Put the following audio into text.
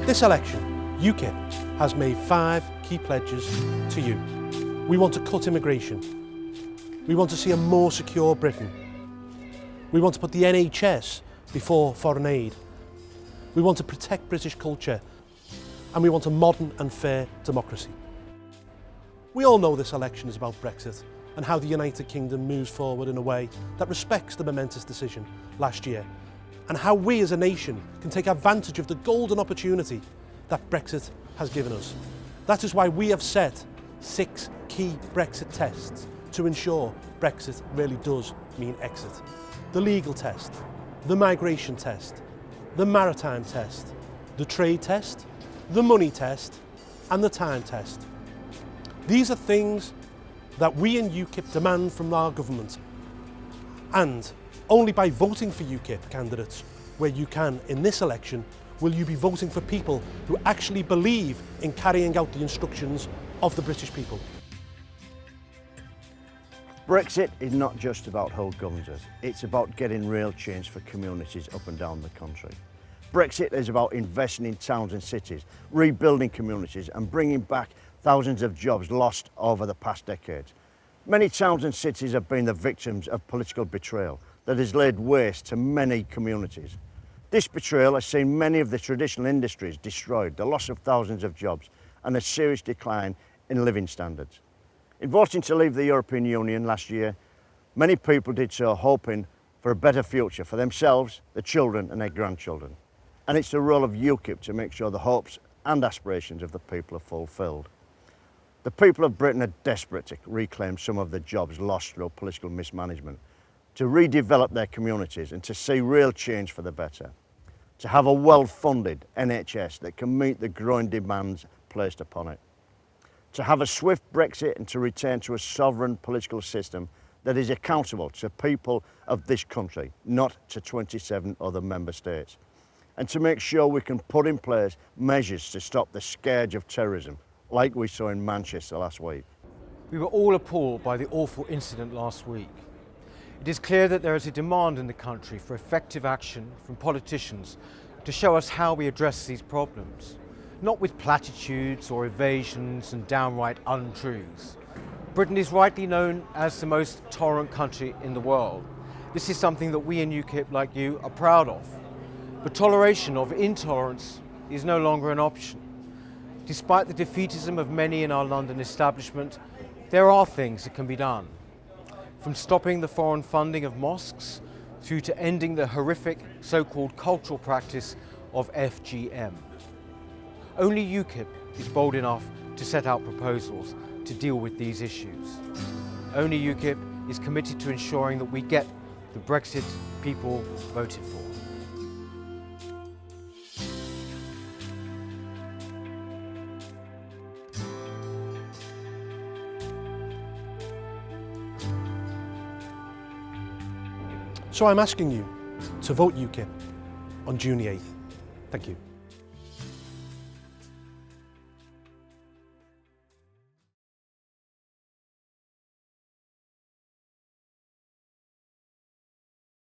This election, UKIP has made 5 key pledges to you. We want to cut immigration. We want to see a more secure Britain. We want to put the NHS before foreign aid. We want to protect British culture. And we want a modern and fair democracy. We all know this election is about Brexit and how the United Kingdom moves forward in a way that respects the momentous decision last year, and how we as a nation can take advantage of the golden opportunity that Brexit has given us. That is why we have set 6 key Brexit tests to ensure Brexit really does mean exit. The legal test, the migration test, the maritime test, the trade test, the money test, and the time test. These are things that we in UKIP demand from our government. And only by voting for UKIP candidates, where you can in this election, will you be voting for people who actually believe in carrying out the instructions of the British people. Brexit is not just about who governs us, it's about getting real change for communities up and down the country. Brexit is about investing in towns and cities, rebuilding communities and bringing back thousands of jobs lost over the past decades. Many towns and cities have been the victims of political betrayal that has laid waste to many communities. This betrayal has seen many of the traditional industries destroyed, the loss of thousands of jobs and a serious decline in living standards. In voting to leave the European Union last year, many people did so hoping for a better future for themselves, their children and their grandchildren. And it's the role of UKIP to make sure the hopes and aspirations of the people are fulfilled. The people of Britain are desperate to reclaim some of the jobs lost through political mismanagement, to redevelop their communities and to see real change for the better, to have a well-funded NHS that can meet the growing demands placed upon it, to have a swift Brexit and to return to a sovereign political system that is accountable to people of this country, not to 27 other member states, and to make sure we can put in place measures to stop the scourge of terrorism, like we saw in Manchester last week. We were all appalled by the awful incident last week. It is clear that there is a demand in the country for effective action from politicians to show us how we address these problems, not with platitudes or evasions and downright untruths. Britain is rightly known as the most tolerant country in the world. This is something that we in UKIP, like you, are proud of. But toleration of intolerance is no longer an option. Despite the defeatism of many in our London establishment, there are things that can be done. From stopping the foreign funding of mosques through to ending the horrific so-called cultural practice of FGM. Only UKIP is bold enough to set out proposals to deal with these issues. Only UKIP is committed to ensuring that we get the Brexit people voted for. So I'm asking you to vote UKIP on June the 8th. Thank you.